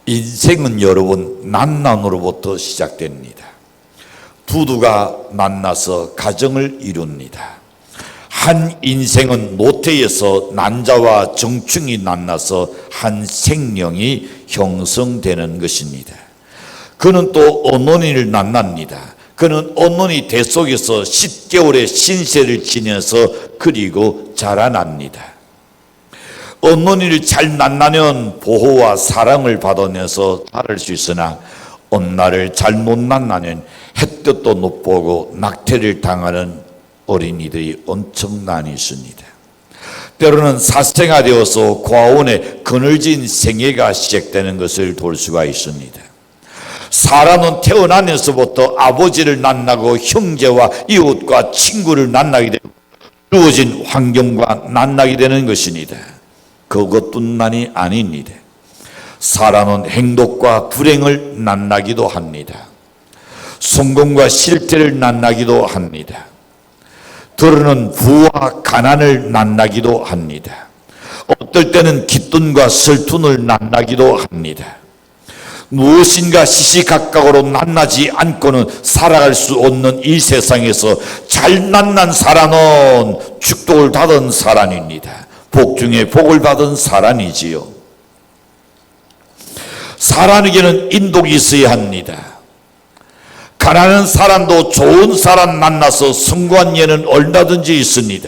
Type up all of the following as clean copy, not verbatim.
인생은 여러분 난난으로부터 시작됩니다. 부부가 만나서 가정을 이룹니다. 한 인생은 노태에서 난자와 정충이 만나서 한 생명이 형성되는 것입니다. 그는 또 언론인을 만납니다. 그는 언론이 대 속에서 10개월의 신세를 지내서 그리고 자라납니다. 언론인을 잘 만나면 보호와 사랑을 받으면서 자랄 수 있으나 언나를 잘못 만나면 햇볕도 못 보고 낙태를 당하는 어린이들이 엄청 많이 있습니다. 때로는 사생아 되어서 과원의 그늘진 생애가 시작되는 것을 볼 수가 있습니다. 사람은 태어나면서부터 아버지를 만나고 형제와 이웃과 친구를 만나게 되고 주어진 환경과 만나게 되는 것입니다. 그것뿐만이 아닙니다. 사람은 행복과 불행을 만나기도 합니다. 성공과 실패를 만나기도 합니다. 때로는 부와 가난을 만나기도 합니다. 어떨 때는 기쁨과 슬픔을 만나기도 합니다. 무엇인가 시시각각으로 만나지 않고는 살아갈 수 없는 이 세상에서 잘 만난 사람은 축복을 받은 사람입니다. 복 중에 복을 받은 사람이지요. 사람에게는 인독이 있어야 합니다. 가난한 사람도 좋은 사람 만나서 성공한 예는 얼마든지 있습니다.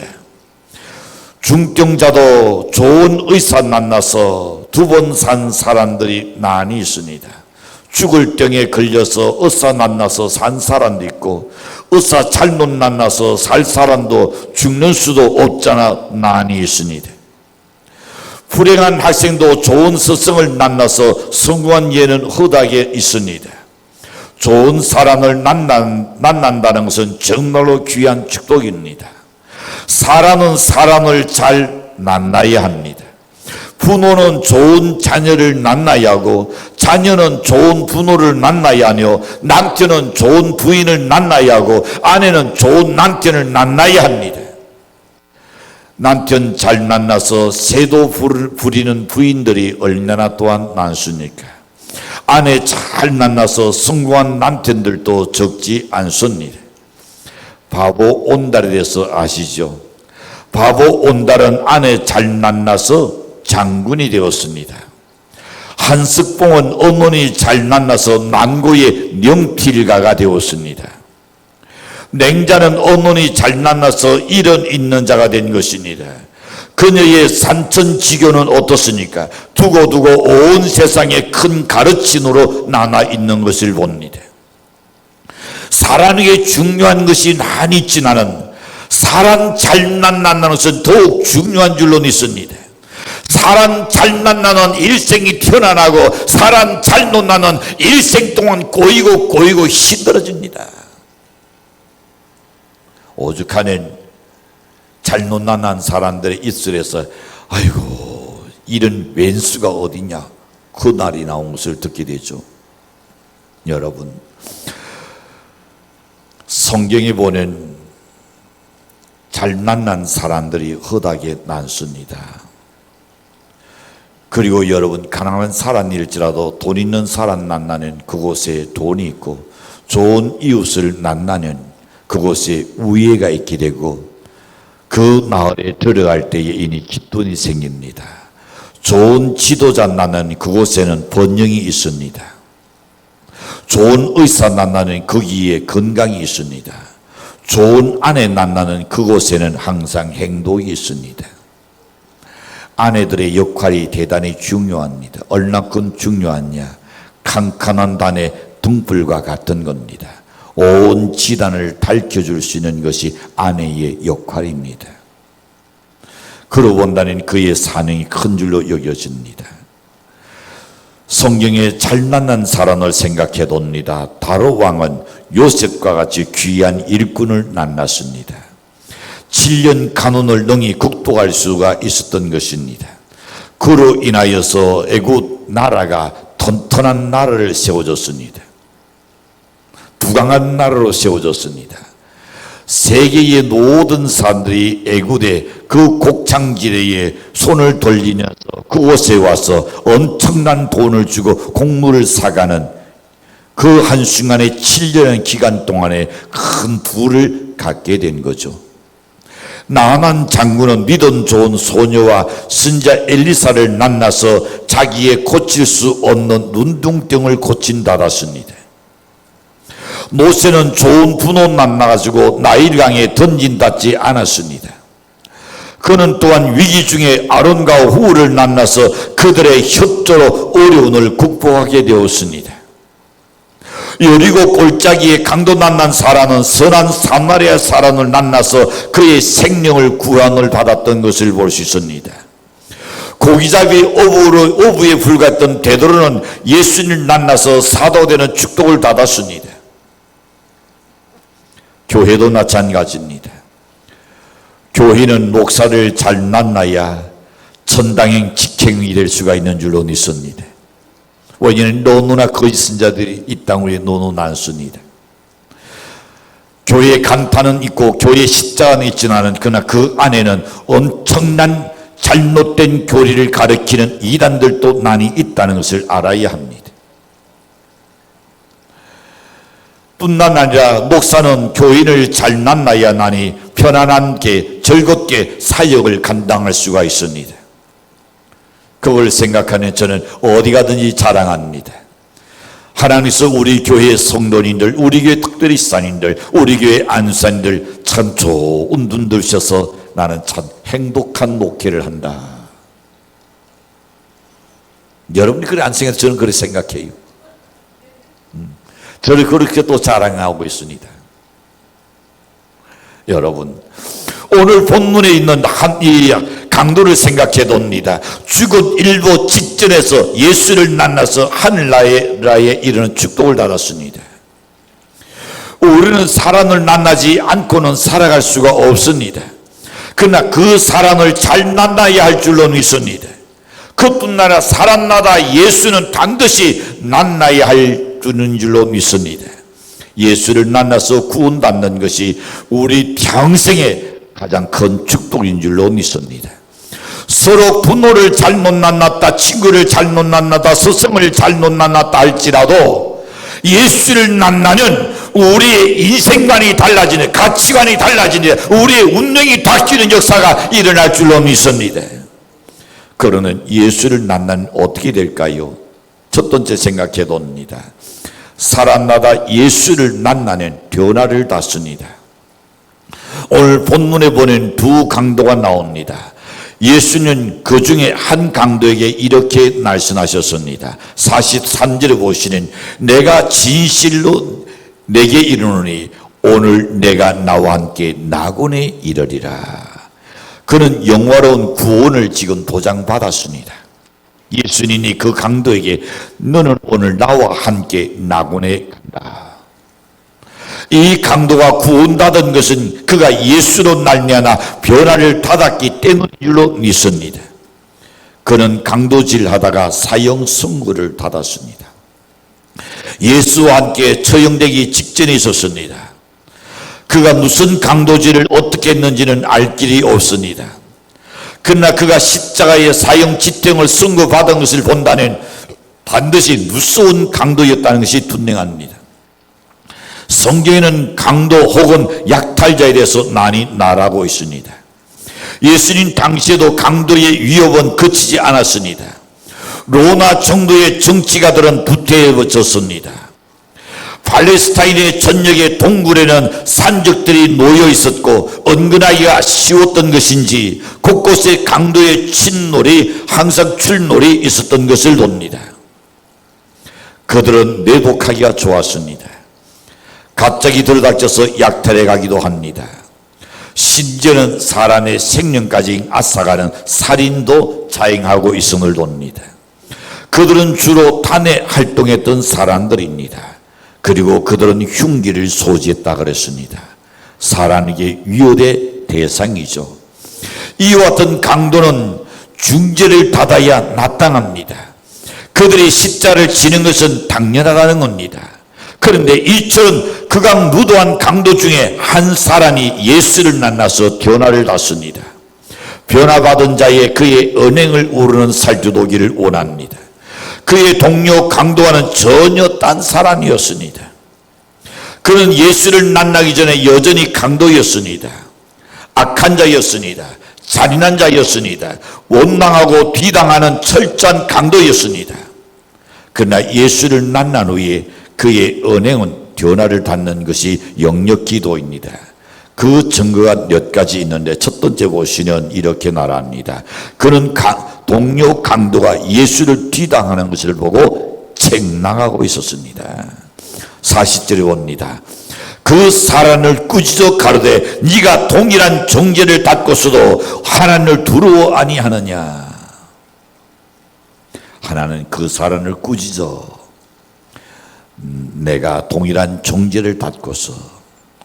중병자도 좋은 의사 만나서 2번 산 사람들이 많이 있습니다. 죽을 병에 걸려서 의사 만나서 산 사람도 있고 의사 잘못 만나서 살 사람도 죽는 수도 없잖아 많이 있습니다. 불행한 학생도 좋은 스승을 만나서 성공한 예는 허다하게 있습니다. 좋은 사람을 만난다는 것은 정말로 귀한 축복입니다. 사람은 사람을 잘 만나야 합니다. 부모는 좋은 자녀를 만나야 하고 자녀는 좋은 부모를 만나야 하며 남편은 좋은 부인을 만나야 하고 아내는 좋은 남편을 만나야 합니다. 남편 잘 만나서 새도 부리는 부인들이 얼마나 또한 많습니까? 아내 잘 만나서 성공한 남편들도 적지 않습니다. 바보 온달에 대해서 아시죠? 바보 온달은 아내 잘 만나서 장군이 되었습니다. 한석봉은 어머니 잘 만나서 난고의 명필가가 되었습니다. 맹자는 어머니 잘 만나서 일은 있는 자가 된 것입니다. 그녀의 산천지교는 어떻습니까? 두고두고 온 세상에 큰 가르침으로 남아 있는 것을 봅니다. 사람에게 중요한 것이 많이 있지만은 사람 잘 만나는 것은 더욱 중요한 줄로 믿습니다. 사람 잘 만나는 일생이 편안하고 사람 잘 만나는 일생 동안 꼬이고 힘들어집니다. 오죽하면 잘못 만난 사람들의 입술에서 아이고 이런 왼수가 어디냐 그 날이 나온 것을 듣게 되죠. 여러분 성경에 보면 잘 만난 사람들이 허다하게 많습니다. 그리고 여러분 가난한 사람일지라도 돈 있는 사람 만나는 그곳에 돈이 있고 좋은 이웃을 만나는 그곳에 우애가 있게 되고 그 마을에 들어갈 때에 이니 기쁨이 생깁니다. 좋은 지도자 만나는 그곳에는 번영이 있습니다. 좋은 의사 만나는 거기에 건강이 있습니다. 좋은 아내 만나는 그곳에는 항상 행복이 있습니다. 아내들의 역할이 대단히 중요합니다. 얼마큼 중요하냐? 캄캄한 밤의 등불과 같은 겁니다. 온 지단을 밝혀줄 수 있는 것이 아내의 역할입니다. 그러고 본다면 그의 사명이 큰 줄로 여겨집니다. 성경에 잘 만난 사람을 생각해 봅니다. 다로 왕은 요셉과 같이 귀한 일꾼을 만났습니다. 7년 가문을 능히 극복할 수가 있었던 것입니다. 그로 인하여서 애굽 나라가 튼튼한 나라를 세워줬습니다. 부강한 나라로 세워졌습니다. 세계의 모든 사람들이 애굽의 그 곡창지대에 손을 돌리면서 그곳에 와서 엄청난 돈을 주고 곡물을 사가는 그 한순간에 7년의 기간 동안에 큰 부를 갖게 된 거죠. 나만 장군은 믿음 좋은 소녀와 선지자 엘리사를 만나서 자기의 고칠 수 없는 눈둥병을 고친다았습니다. 모세는 좋은 분홍 만나가지고 나일강에 던진닿지 않았습니다. 그는 또한 위기 중에 아론과 후를 만나서 그들의 협조로 어려움을 극복하게 되었습니다. 여리고 골짜기에 강도 만난 사람은 선한 사마리아 사람을 만나서 그의 생명을 구원을 받았던 것을 볼 수 있습니다. 고기잡이 어부에 불과했던 베드로는 예수님을 만나서 사도되는 축복을 받았습니다. 교회도 마찬가지입니다. 교회는 목사를 잘 만나야 천당행 직행이 될 수가 있는 줄로 믿습니다. 왜냐하면 너무나 거짓 선자들이 이 땅 위에 너무 많습니다. 교회 간판은 있고 교회 십자가는 있지는 않은 그러나 그 안에는 엄청난 잘못된 교리를 가르치는 이단들도 많이 있다는 것을 알아야 합니다. 뿐만 아니라 목사는 교인을 잘 만나야만이 편안하게 즐겁게 사역을 감당할 수가 있습니다. 그걸 생각하면 저는 어디 가든지 자랑합니다. 하나님께서 우리 교회 성도님들, 우리 교회 특별히 산인들, 우리 교회 안산인들 참 좋은 눈 드셔서 나는 참 행복한 목회를 한다. 여러분이 그래 안 생각해서 저는 그렇게 생각해요. 저를 그렇게 또 자랑하고 있습니다. 여러분, 오늘 본문에 있는 이 강도를 생각해 봅니다. 죽은 일보 직전에서 예수를 만나서 하늘나라에 이르는 축복을 받았습니다. 우리는 사람을 만나지 않고는 살아갈 수가 없습니다. 그러나 그 사람을 잘 만나야 할 줄로 믿습니다. 그뿐만 아니라 사람마다 예수는 반드시 만나야 할 줄로 믿습니다. 예수를 만나서 구원받는 것이 우리 평생의 가장 큰 축복인 줄로 믿습니다. 서로 부모를 잘못 만났다, 친구를 잘못 만났다, 스승을 잘못 만났다 할지라도 예수를 만나면 우리의 인생관이 달라지는, 가치관이 달라지는, 우리의 운명이 바뀌는 역사가 일어날 줄로 믿습니다. 그러는 예수를 만나면 어떻게 될까요? 첫 번째 생각해 봅니다. 사람마다 예수를 만나는 변화를 받습니다. 오늘 본문에 보는 두 강도가 나옵니다. 예수는 그 중에 한 강도에게 이렇게 말씀하셨습니다. 43절에 보시는 내가 진실로 내게 이르노니 오늘 내가 나와 함께 낙원에 이르리라. 그는 영화로운 구원을 지금 보장받았습니다. 예수님이 그 강도에게 너는 오늘 나와 함께 낙원에 간다. 이 강도가 구원받은 것은 그가 예수로 말미암아 변화를 받았기 때문일로 믿습니다. 그는 강도질 하다가 사형 선고를 받았습니다. 예수와 함께 처형되기 직전에 있었습니다. 그가 무슨 강도질을 어떻게 했는지는 알 길이 없습니다. 그러나 그가 십자가에 사형 지형을 선고받은 것을 본다면 반드시 무서운 강도였다는 것이 분명합니다. 성경에는 강도 혹은 약탈자에 대해서 많이 말하고 있습니다. 예수님 당시에도 강도의 위협은 그치지 않았습니다. 로마 정도의 정치가들은 부태해졌습니다. 팔레스타인의 전역의 동굴에는 산적들이 놓여 있었고 은근하기가 쉬웠던 것인지 곳곳에 강도의 침놀이, 항상 출놀이 있었던 것을 봅니다. 그들은 매복하기가 좋았습니다. 갑자기 들어닥쳐서 약탈해 가기도 합니다. 심지어는 사람의 생명까지 앗아가는 살인도 자행하고 있음을 봅니다. 그들은 주로 탄핵 활동했던 사람들입니다. 그리고 그들은 흉기를 소지했다 그랬습니다. 사람에게 위협의 대상이죠. 이와 같은 강도는 중죄를 받아야 마땅합니다. 그들이 십자를 지는 것은 당연하다는 겁니다. 그런데 이처럼 극악 무도한 강도 중에 한 사람이 예수를 만나서 변화를 받습니다. 변화받은 자의 그의 언행을 우러는 살펴보기를 원합니다. 그의 동료 강도와는 전혀 딴 사람이었습니다. 그는 예수를 만나기 전에 여전히 강도였습니다. 악한 자였습니다. 잔인한 자였습니다. 원망하고 비방하는 철저한 강도였습니다. 그러나 예수를 만난 후에 그의 언행은 변화를 받는 것이 영역 기도입니다. 그 증거가 몇 가지 있는데 첫 번째 보시면 이렇게 말합니다. 그는 동료 강도가 예수를 뒤당하는 것을 보고 책망하고 있었습니다. 40절에 봅니다. 그 사람을 꾸짖어 가로되 네가 동일한 정죄를 받고서도 하나님을 두려워 아니하느냐. 하나는 그 사람을 꾸짖어 내가 동일한 정죄를 받고서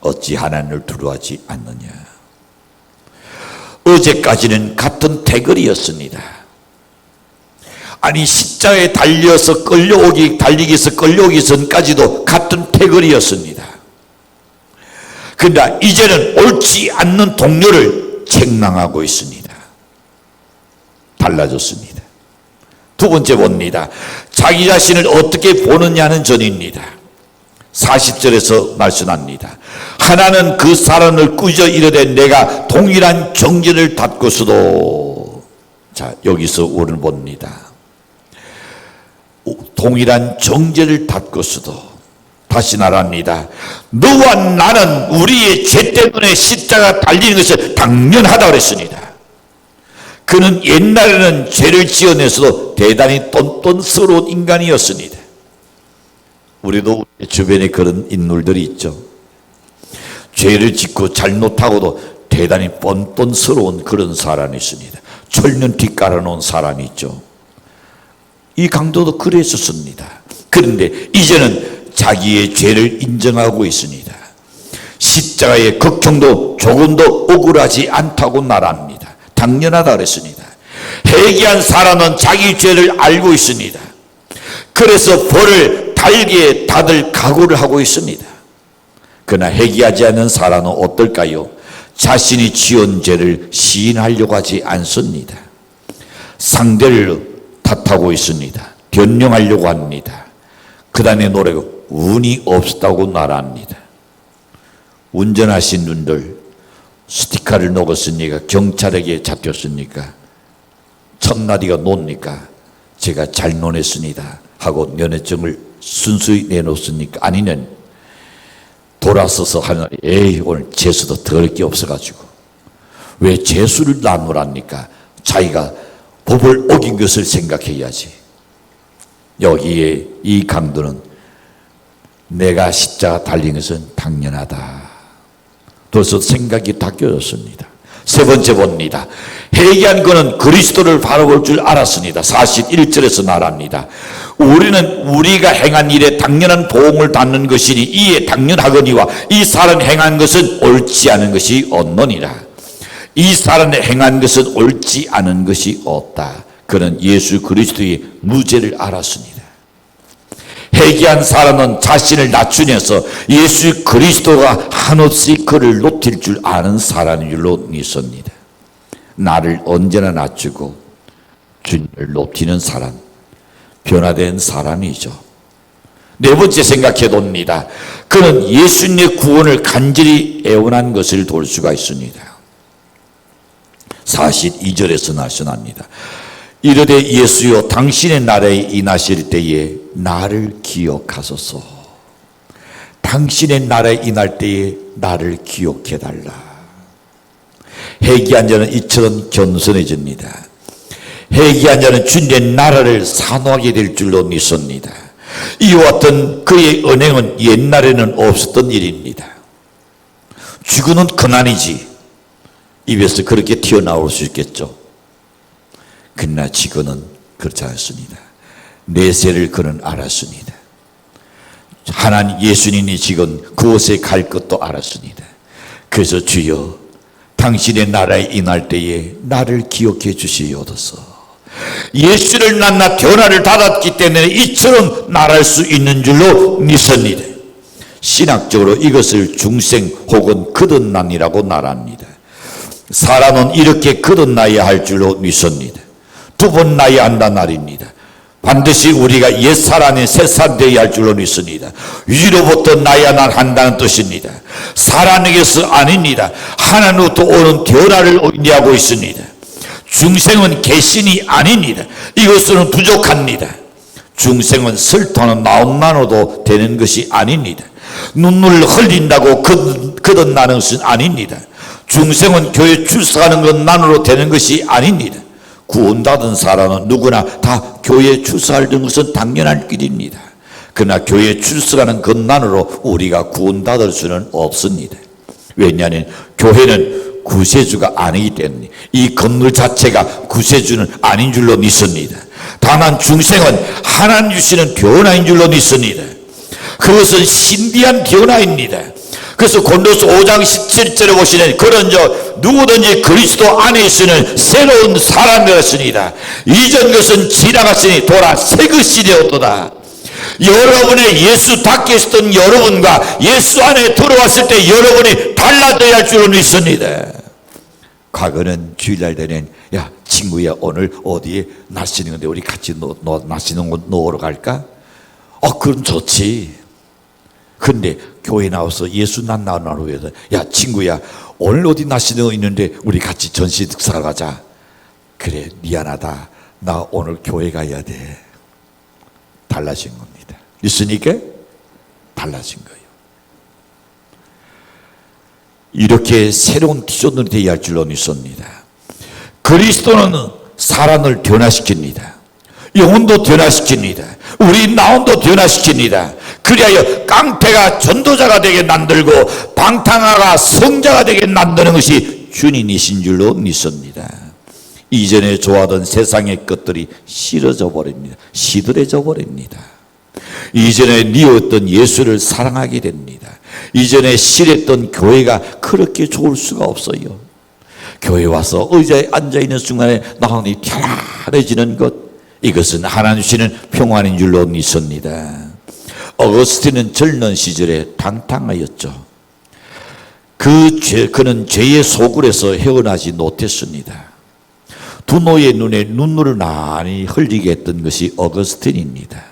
어찌 하나님을 두려워하지 않느냐. 어제까지는 같은 대거리였습니다. 아니 십자가에 달려서 달리기 전까지도 같은 대거리였습니다. 그러나 이제는 옳지 않는 동료를 책망하고 있습니다. 달라졌습니다. 두 번째 봅니다. 자기 자신을 어떻게 보느냐는 전입니다. 40절에서 말씀합니다. 하나는 그 사람을 꾸짖어 이르되 내가 동일한 정죄를 받고서도, 자 여기서 우리는 봅니다. 동일한 정죄를 받고서도 다시 말합니다. 너와 나는 우리의 죄 때문에 십자가 달리는 것이 당연하다고 그랬습니다. 그는 옛날에는 죄를 지어내서도 대단히 똔똔스러운 인간이었습니다. 우리도 주변에 그런 인물들이 있죠. 죄를 짓고 잘못하고도 대단히 뻔뻔스러운 그런 사람이 있습니다. 철면 뒤 깔아놓은 사람이 있죠. 이 강도도 그랬었습니다. 그런데 이제는 자기의 죄를 인정하고 있습니다. 십자가의 극형도 조금도 억울하지 않다고 말합니다. 당연하다 그랬습니다. 회개한 사람은 자기 죄를 알고 있습니다. 그래서 벌을 달게 다들 각오를 하고 있습니다. 그러나 회개하지 않는 사람은 어떨까요? 자신이 지은 죄를 시인하려고 하지 않습니다. 상대를 탓하고 있습니다. 변명하려고 합니다. 그다음에 노래가 운이 없었다고 말합니다. 운전하신 분들 스티커를 녹았으니까 경찰에게 잡혔으니까 첫마디가 놉니까? 제가 잘 논했습니다 하고 면허증을 순수히 내놓습니까? 아니면 돌아서서 하는 에이 오늘 재수도 더할 게 없어가지고 왜 재수를 나누랍니까? 자기가 법을 어긴 것을 생각해야지. 여기에 이 강도는 내가 십자가 달린 것은 당연하다. 벌써 생각이 바뀌었습니다. 세 번째 봅니다. 회개한 그는 그리스도를 바라볼 줄 알았습니다. 41절에서 말합니다. 우리는 우리가 행한 일에 당연한 보응을 받는 것이니 이에 당연하거니와 이 사람 행한 것은 옳지 않은 것이 없느니라. 이 사람의 행한 것은 옳지 않은 것이 없다. 그는 예수 그리스도의 무죄를 알았습니다. 회개한 사람은 자신을 낮추면서 예수 그리스도가 한없이 그를 높일 줄 아는 사람인 줄로 믿습니다. 나를 언제나 낮추고 주님을 높이는 사람, 변화된 사람이죠. 네 번째 생각해 봅니다. 그는 예수님의 구원을 간절히 애원한 것을 볼 수가 있습니다. 42절에서 말씀합니다. 이르되 예수여 당신의 나라에 임하실 때에 나를 기억하소서. 당신의 나라에 임할 때에 나를 기억해달라. 회개한 자는 이처럼 겸손해집니다. 회개한 자는 주님의 나라를 산호하게 될 줄로 믿습니다. 이와 같은 그의 은행은 옛날에는 없었던 일입니다. 죽어는 고난이지 입에서 그렇게 튀어나올 수 있겠죠. 그러나 지금은 그렇지 않습니다. 내세를 그는 알았습니다. 하나님 예수님이 지금 그곳에 갈 것도 알았습니다. 그래서 주여 당신의 나라에 임할 때에 나를 기억해 주시옵소서. 예수를 만나 변화를 받았기 때문에 이처럼 말할 수 있는 줄로 믿습니다. 신학적으로 이것을 중생 혹은 거듭남이라고 말합니다. 사람은 이렇게 거듭나야 할 줄로 믿습니다. 두 번 나야 한다는 말입니다. 반드시 우리가 옛사람이 새사람 되어야 할 줄로 믿습니다. 위로부터 나야 한다는 뜻입니다. 사람에게서 아닙니다. 하나님으로부터 오는 변화를 의미하고 있습니다. 중생은 개신이 아닙니다. 이것은 부족합니다. 중생은 설탕은 마음만으로도 되는 것이 아닙니다. 눈물을 흘린다고 거듭나는 것은 아닙니다. 중생은 교회 출석하는 것만으로 되는 것이 아닙니다. 구원받은 사람은 누구나 다 교회에 출석하는 것은 당연한 길입니다. 그러나 교회에 출석하는 것만으로 우리가 구원받을 수는 없습니다. 왜냐하면 교회는 구세주가 아니기 때문에 이 건물 자체가 구세주는 아닌 줄로 믿습니다. 다만 중생은 하나님 주시는 변화인 줄로 믿습니다. 그것은 신비한 변화입니다. 그래서 고린도서 5장 17절에 보시는 그런즉 누구든지 그리스도 안에 있으는 새로운 사람이었습니다. 이전 것은 지나갔으니 돌아 새 것이 되었도다. 여러분의 예수 밖에 있었던 여러분과 예수 안에 들어왔을 때 여러분이 달라져야 할 줄로 믿습니다. 과거는 주일날 되면 야 친구야 오늘 어디에 날씨는 건데 우리 같이 날씨는 곳 놀러 갈까? 그럼 좋지. 근데 교회 나와서 예수 만나는 후에 야 친구야 오늘 어디 날씨는 있는데 우리 같이 전시 득사 가자. 그래 미안하다 나 오늘 교회 가야 돼. 달라진 겁니다. 있으니까 달라진 거예요. 이렇게 새로운 기존으로 되어야 할 줄로 믿습니다. 그리스도는 사람을 변화시킵니다. 영혼도 변화시킵니다. 우리 마음도 변화시킵니다. 그리하여 깡패가 전도자가 되게 만들고 방탕아가 성자가 되게 만드는 것이 주님이신 줄로 믿습니다. 이전에 좋아하던 세상의 것들이 싫어져 버립니다. 시들해져 버립니다. 이전에 미웠던 예수를 사랑하게 됩니다. 이전에 싫었던 교회가 그렇게 좋을 수가 없어요. 교회 와서 의자에 앉아있는 순간에 마음이 편안해지는 것, 이것은 하나님 주시는 평안인 줄로 믿습니다. 어거스틴은 젊은 시절에 방탕하였죠. 그는 죄의 소굴에서 헤어나지 못했습니다. 두 노의 눈에 눈물을 많이 흘리게 했던 것이 어거스틴입니다.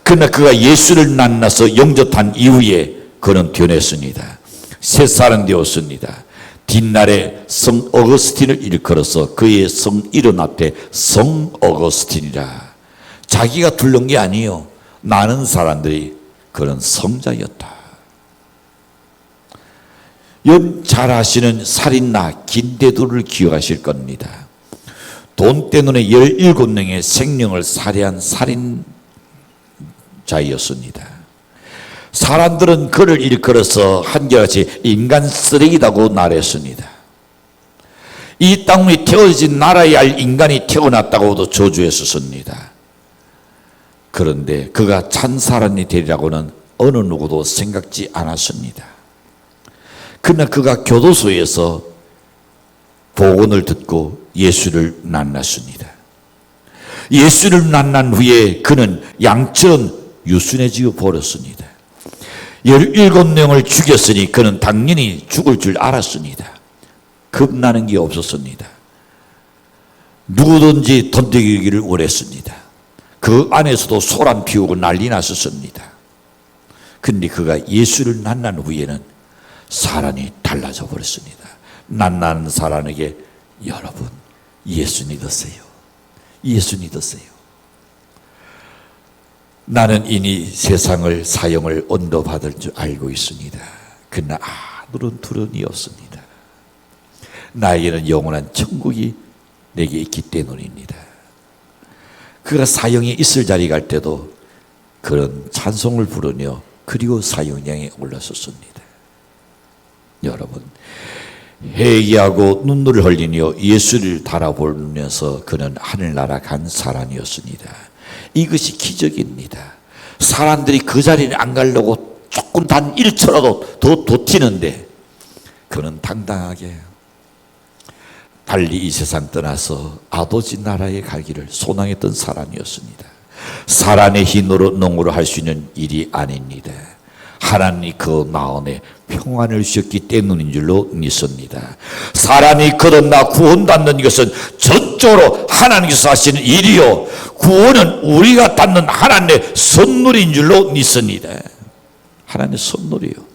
그러나 그가 예수를 만나서 영접한 이후에 그는 변했습니다. 새 사람 되었습니다. 뒷날에 성 어거스틴을 일컬어서 그의 성 이름 앞에 성 어거스틴이라. 자기가 둘른 게 아니요. 많은 사람들이 그런 성자였다. 잘 아시는 살인나 김대두를 기억하실 겁니다. 돈 때문에 17명의 생명을 살해한 살인자였습니다. 사람들은 그를 일컬어서 한결같이 인간 쓰레기라고 말했습니다. 이 땅에 태어진 나라에 할 인간이 태어났다고도 저주했었습니다. 그런데 그가 참 사람이 되리라고는 어느 누구도 생각지 않았습니다. 그러나 그가 교도소에서 복음을 듣고 예수를 만났습니다. 예수를 만난 후에 그는 양천 유순해지어 버렸습니다. 17명을 죽였으니 그는 당연히 죽을 줄 알았습니다. 겁나는 게 없었습니다. 누구든지 던져기를 원했습니다. 그 안에서도 소란 피우고 난리 났었습니다. 근데 그가 예수를 만난 후에는 사람이 달라져 버렸습니다. 만나는 사람에게 여러분 예수 믿으세요. 예수 믿으세요. 나는 이미 세상을 사형을 언도받을 줄 알고 있습니다. 그러나 아무런 두려움이 없습니다. 나에게는 영원한 천국이 내게 있기 때문입니다. 그가 사형에 있을 자리 갈 때도 그런 찬송을 부르며 그리고 사형장에 올라섰습니다. 여러분 회개하고 눈물을 흘리며 예수를 바라보면서 그는 하늘나라 간 사람이었습니다. 이것이 기적입니다. 사람들이 그 자리를 안 가려고 조금 단 1초라도 더 버티는데 그는 당당하게 달리 이 세상 떠나서 아버지 나라에 가기를 소망했던 사람이었습니다. 사람의 힘으로 농구를 할 수 있는 일이 아닙니다. 하나님이 그 마음에 평안을 주셨기 때문인 줄로 믿습니다. 사람이 거듭나 구원받는 것은 전적으로 하나님께서 하시는 일이요, 구원은 우리가 받는 하나님의 선물인 줄로 믿습니다. 하나님의 선물이요.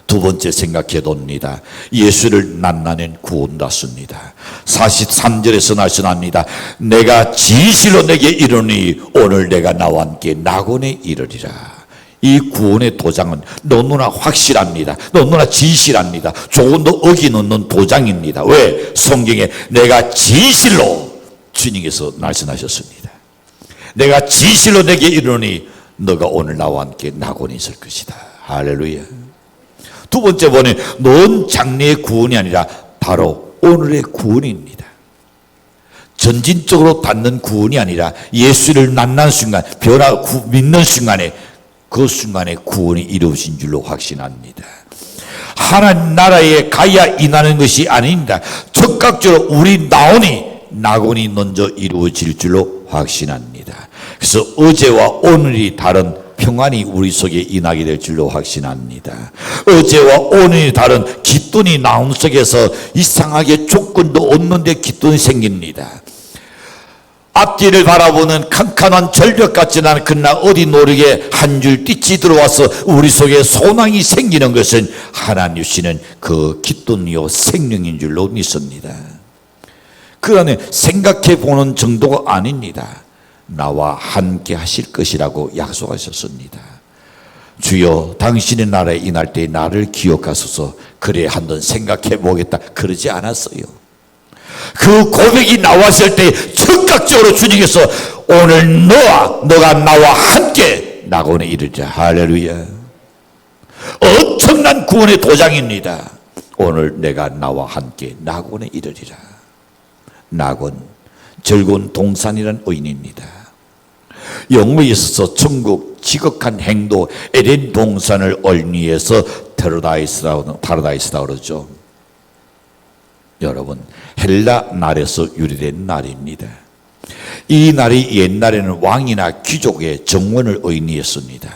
두 번째 생각해 봅니다. 예수를 만나는 구원받습니다. 43절에서 말씀합니다. 내가 진실로 내게 이르니 오늘 내가 나와 함께 낙원에 이르리라. 이 구원의 도장은 너무나 확실합니다. 너무나 진실합니다. 조금도 어긴 없는 도장입니다. 왜? 성경에 내가 진실로, 주님께서 말씀하셨습니다. 내가 진실로 내게 이르니 너가 오늘 나와 함께 낙원에 있을 것이다. 할렐루야. 두 번째 보니 먼 장래의 구원이 아니라 바로 오늘의 구원입니다. 전진적으로 받는 구원이 아니라 예수를 만난 순간, 믿는 순간에, 그 순간에 구원이 이루어진 줄로 확신합니다. 하나님 나라에 가야 인하는 것이 아닙니다. 적극적으로 우리 낙원이 먼저 이루어질 줄로 확신합니다. 그래서 어제와 오늘이 다른 평안이 우리 속에 인하게 될 줄로 확신합니다. 어제와 오늘이 다른 기쁨이 마음속에서 이상하게 조건도 없는데 기쁨이 생깁니다. 앞뒤를 바라보는 캄캄한 절벽 같지는 않은 그러나 어디 모르게 한 줄 빛이 들어와서 우리 속에 소망이 생기는 것은 하나님 주시는 그 기쁨이요 생명인 줄로 믿습니다. 그 안에 생각해 보는 정도가 아닙니다. 나와 함께 하실 것이라고 약속하셨습니다. 주여 당신의 나라에 임할 때 나를 기억하소서. 그래 한번 생각해 보겠다 그러지 않았어요. 그 고백이 나왔을 때 즉각적으로 주님께서 오늘 너가 나와 함께 낙원에 이르자. 할렐루야. 엄청난 구원의 도장입니다. 오늘 내가 나와 함께 낙원에 이르리라. 낙원, 즐거운 동산이란 의미입니다. 영어에 있어서 천국 지극한 행도 에덴 동산을 얼미해서 파라다이스라고 그러죠. 여러분, 헬라 날에서 유래된 날입니다. 이 날이 옛날에는 왕이나 귀족의 정원을 의미했습니다.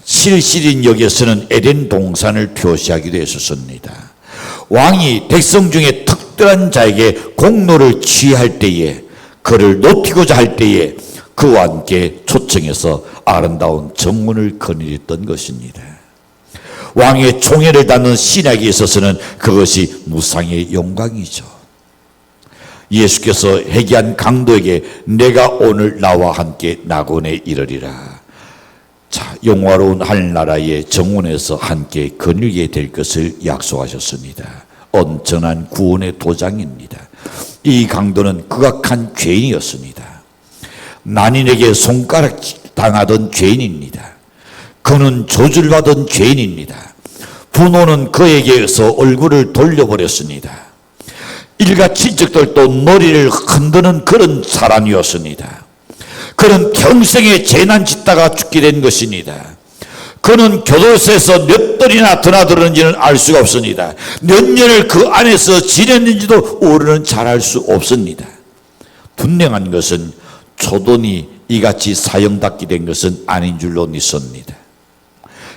7실인역에서는 에덴 동산을 표시하기도 했었습니다. 왕이 백성 중에 특별한 자에게 공로를 취할 때에, 그를 높이고자 할 때에 그와 함께 초청해서 아름다운 정문을 거느렸던 것입니다. 왕의 총애를 받는 신에게 있어서는 그것이 무상의 영광이죠. 예수께서 회개한 강도에게 내가 오늘 나와 함께 낙원에 이르리라. 자, 영화로운 하늘나라의 정원에서 함께 거느리게 될 것을 약속하셨습니다. 엄청난 구원의 도장입니다. 이 강도는 극악한 죄인이었습니다. 난인에게 손가락 당하던 죄인입니다. 그는 저주받은 죄인입니다. 분노는 그에게서 얼굴을 돌려버렸습니다. 일가 친척들도 머리를 흔드는 그런 사람이었습니다. 그는 평생에 재난 짓다가 죽게 된 것입니다. 그는 교도소에서 몇 달이나 드나들었는지는 알 수가 없습니다. 몇 년을 그 안에서 지냈는지도 우리는 잘 알 수 없습니다. 분명한 것은 초돈이 이같이 사형받게 된 것은 아닌 줄로 믿습니다.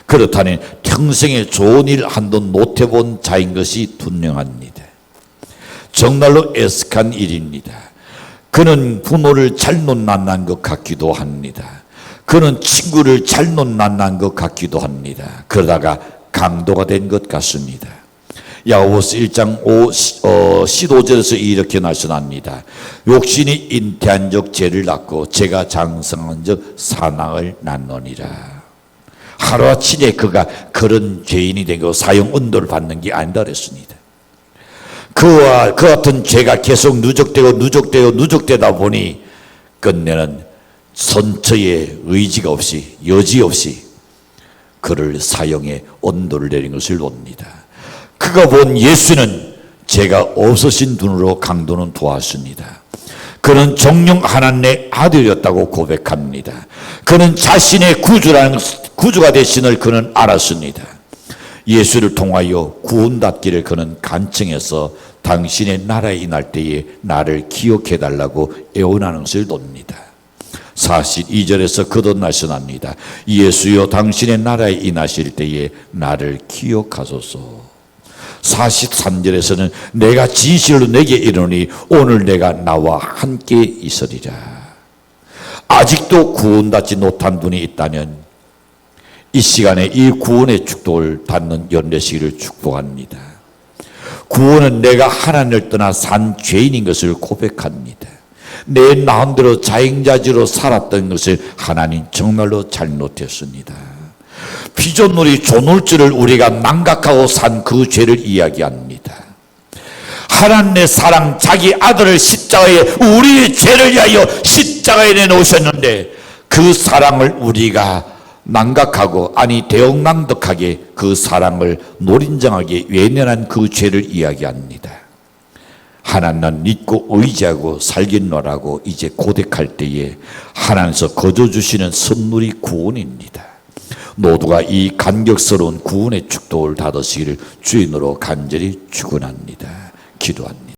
그렇다면 평생에 좋은 일 한도 못해본 자인 것이 분명합니다. 정말로 애석한 일입니다. 그는 부모를 잘못 만난 것 같기도 합니다. 그는 친구를 잘못 만난 것 같기도 합니다. 그러다가 강도가 된 것 같습니다. 야고보서 1장 15절에서 이렇게 말씀합니다. 욕심이 잉태한 적 죄를 낳고 죄가 장성한 적 사망을 낳노니라. 하루아침에 그가 그런 죄인이 되고 사형 언도를 받는 게 아니다 그랬습니다. 그와 그 같은 죄가 계속 누적되다 보니 끝내는 선처의 의지가 없이, 여지 없이 그를 사형에 언도를 내린 것을 봅니다. 그가 본 예수는 죄가 없으신 분으로 강도는 보았습니다. 그는 정령 하나님의 아들이었다고 고백합니다. 그는 자신의 구주가 되신을 그는 알았습니다. 예수를 통하여 구원받기를 그는 간청해서 당신의 나라에 임할 때에 나를 기억해 달라고 애원하는 것을 봅니다. 42절에서 거듭나시납니다. 예수여 당신의 나라에 임하실 때에 나를 기억하소서. 43절에서는 내가 진실로 내게 이르노니 오늘 내가 나와 함께 있으리라. 아직도 구원받지 못한 분이 있다면 이 시간에 이 구원의 축복을 받는 연례시기를 축복합니다. 구원은 내가 하나님을 떠나 산 죄인인 것을 고백합니다. 내 마음대로 자행자지로 살았던 것을 하나님 정말로 잘못했습니다. 피조물이 조물주를 우리가 망각하고 산 그 죄를 이야기합니다. 하나님의 사랑 자기 아들을 십자가에 우리의 죄를 위하여 십자가에 내놓으셨는데 그 사랑을 우리가 망각하고 대역망덕하게 그 사랑을 노린정하게 외면한 그 죄를 이야기합니다. 하나님은 믿고 의지하고 살겠노라고 이제 고백할 때에 하나님께서 거둬주시는 선물이 구원입니다. 모두가 이 감격스러운 구원의 축복을 받으시기를 주인으로 간절히 축원합니다. 기도합니다.